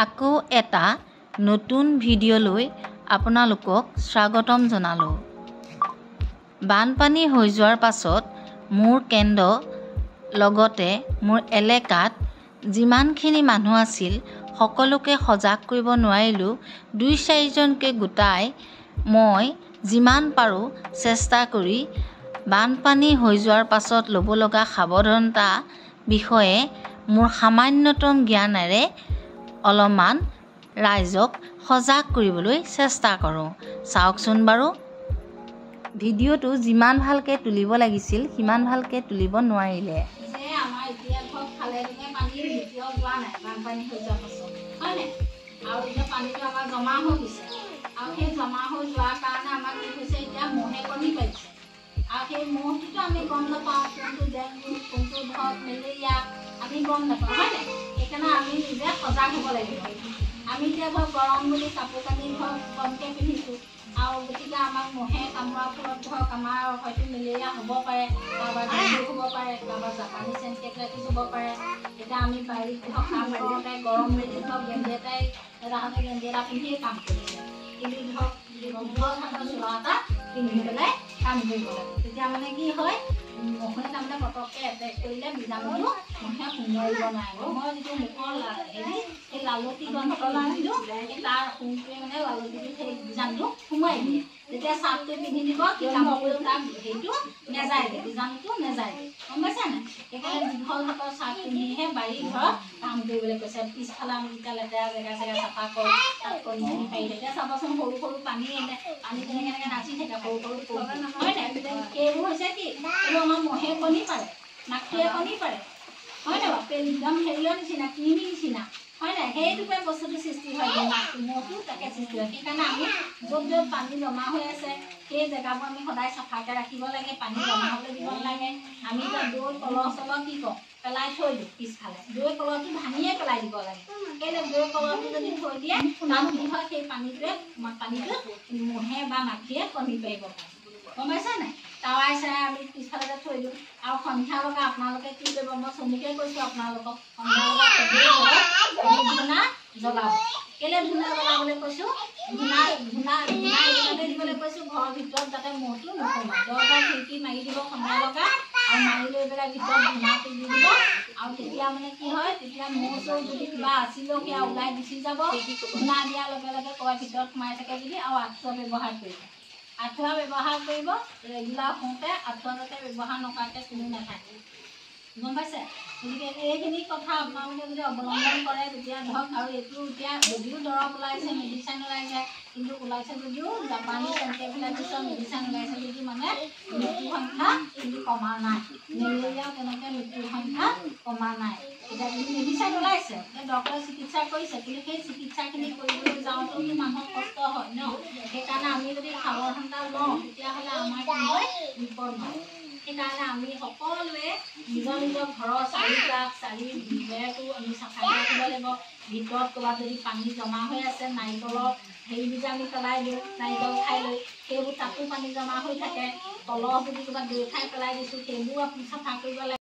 আকৌ এটা নতুন ভিডিঅ'লৈ আপোনালোকক স্বাগতম জনালোঁ। বানপানী হৈ যোৱাৰ পাছত মোৰ কেন্দ্ৰ লগতে মোৰ এলেকাত যিমানখিনি মানুহ আছিল সকলোকে সজাগ কৰিব নোৱাৰিলোঁ। 2-4জনকে গোটাই মই যিমান পাৰোঁ চেষ্টা কৰি বানপানী হৈ যোৱাৰ পাছত ল'ব লগা সাৱধানতা বিষয়ে মোৰ সামান্যতম জ্ঞানেৰে অলপমান ৰাইজক সজাগ কৰিবলৈ চেষ্টা কৰোঁ। চাওকচোন বাৰু, ভিডিঅ'টো যিমান ভালকৈ তুলিব লাগিছিল সিমান ভালকৈ তুলিব নোৱাৰিলে। আমাৰ এতিয়া ধৰক খালে পানী ভিতৰত যোৱা নাই বানপানী হৈ যোৱাৰ পাছত, হয়নে? আৰু এতিয়া পানীটো আমাৰ জমা হৈ গৈছে আৰু সেই জমা হৈ যোৱাৰ কাৰণে আমাৰ কি হৈছে, এতিয়া মহে কণী পাৰিছে আৰু সেই মহটোতো আমি গম নাপাওঁ, কোনটো ডেংগু, কোনটো ধৰক মেলেৰিয়া আমি গম নাপাওঁ, হয়নে? সেইকাৰণে আমি নিজে সজাগ হ'ব লাগিব। আমি এতিয়া ধৰক গৰম বুলি কাপোৰ কানি ধৰক কমকৈ পিন্ধিছোঁ আৰু গতিকে আমাক মহে কামোৰাৰ ফলত ধৰক আমাৰ হয়তো মেলেৰিয়া হ'ব পাৰে, কাৰোবাৰ ডেংগু হ'ব পাৰে, কাৰোবাৰ জাপানীজ এনকেফেলাইটিছ হ'ব পাৰে। এতিয়া আমি বাৰীত ধৰক কাম কৰোঁতে গৰম মেলি ধৰক গেঞ্জি এটা পিন্ধিয়ে কাম কৰিছে, কিন্তু ধৰক চোলা এটা পিন্ধি পেলাই কাম কৰিব লাগে। তেতিয়া মানে কি হয়, মহে তাৰমানে পটককৈ এটেক কৰিলে বীজাণুটো মহে সোমোৱাব নোৱাৰে। মই যিটো মুখৰ হেৰি সেই লালতি গন্ধটো দিলোঁ, তাৰ সোমটোৱে মানে লালতিটো সেই বীজাণুটো সোমোৱাই দিয়ে। যেতিয়া চাৰ্টটো পিন্ধি দিব কি কাপোৰটো তাৰ হেৰিটো নেযায়গৈ, বীজাণুটো নেযায়গৈ, গম পাইছে নাই? সেইকাৰণে দীঘল হাতৰ চাৰ্ট পিন্ধিহে বাৰী ঘৰত কাম কৰিবলৈ কৈছে। পিছফালে আমি যেতিয়া লেতেৰা জেগা চাফা কৰোঁ তাত কণীখিনি পাৰি থাকে। চাবচোন সৰু সৰু পানী কেনেকৈ নাচি থাকে, সৰু সৰু হয় নাই? সেইবোৰ হৈছে কি, এইবোৰ আমাৰ মহে কণী পাৰে, মাখিয়ে কণী পাৰে, হয় নাই বাৰু? একদম হেৰিয়ৰ নিচিনা, কৃমিৰ নিচিনা, হয় নাই? সেইটোকে বস্তুটো সৃষ্টি হয়, মহটো তাকে সৃষ্টি হয়। সেইকাৰণে আমি য'ত য'ত পানী জমা হৈ আছে সেই জেগাবোৰ আমি সদায় চাফাকৈ ৰাখিব লাগে, পানী জমা হ'বলৈ দিব নালাগে। আমি এতিয়া দৈ কলহ চলহ কি কৰোঁ, পেলাই থৈ দিওঁ পিছফালে, দৈ কলহটো ভাঙিয়ে পেলাই দিব লাগে। কেলৈ দৈ কলহটো যদি থৈ দিয়ে তাত কি হয়, সেই পানীটোত মহে বা মাখিয়ে কণী পাৰিব পাৰে, গম পাইছে নাই? তাৱাই চাই আমি পিছফালে থৈ দিওঁ। আৰু সন্ধিয়া লগা আপোনালোকে কি কৰিব, মই চমুকৈ কৈছোঁ আপোনালোকক, সন্ধিয়া লগা ধূনা জ্বলাব। কেলৈ ধূনা জ্বলাবলৈ কৈছোঁ, ধূনা এইবিলাকে দিবলৈ কৈছোঁ, ঘৰৰ ভিতৰত যাতে মহটো নোসোমায়। দৰজা খিৰিকী মাৰি দিব সন্ধিয়া লগা, আৰু মাৰি লৈ পেলাই ভিতৰত ধূনাটো দি দিব। আৰু তেতিয়া মানে কি হয়, তেতিয়া মহ চৌ যদি কিবা আছিলেও সেয়া ওলাই গুচি যাব। ধূনা দিয়াৰ লগে লগে ক'ৰবাৰ ভিতৰত সোমাই থাকে যদি। আৰু আঁঠুৱা ব্যৱহাৰ কৰিব, আঁঠুৱা ব্যৱহাৰ কৰিব ৰেগুলাৰ শুওঁতে। আঁঠুৱা যাতে ব্যৱহাৰ নকৰাকৈ কোনো নাথাকে, গম পাইছে? গতিকে এইখিনি কথা আপোনালোকে যদি অৱলম্বন কৰে তেতিয়া ধৰক, আৰু এইটো এতিয়া যদিও দৰৱ ওলাইছে, মেডিচিন ওলাইছে, কিন্তু ওলাইছে যদিও জাপানীজ এনকেফেলাইটিছৰ মেডিচিন ওলাইছে যদিও মানে মৃত্যুৰ সংখ্যা কিন্তু কমা নাই। মেলেৰিয়াও তেনেকৈ মৃত্যুৰ সংখ্যা কমা নাই। এতিয়া কিন্তু মেডিচিন ওলাইছে, ডক্টৰে চিকিৎসা কৰিছে, কিন্তু সেই চিকিৎসাখিনি কৰিবলৈ যাওঁতেও মানুহৰ কষ্ট হয় ন। সেইকাৰণে আমি যদি সাৱধানতা লওঁ তেতিয়াহ'লে আমাৰ কি হয়, বিপদ নহয়। সেইকাৰণে আমি সকলোৱে নিজৰ নিজৰ ঘৰৰ চাৰিবেৰটো আমি চাফাকৈ ৰাখিব লাগিব। ভিতৰত ক'ৰবাত যদি পানী জমা হৈ আছে, নাৰিকলৰ হেৰিবোৰ যে আমি পেলাই দিওঁ, নাৰিকল খাই লৈ সেইবোৰ তাতো পানী জমা হৈ থাকে। কলহ যদি ক'ৰবাত দৈ খাই পেলাই দিছোঁ সেইবোৰ আপুনি চাফা কৰিব লাগে।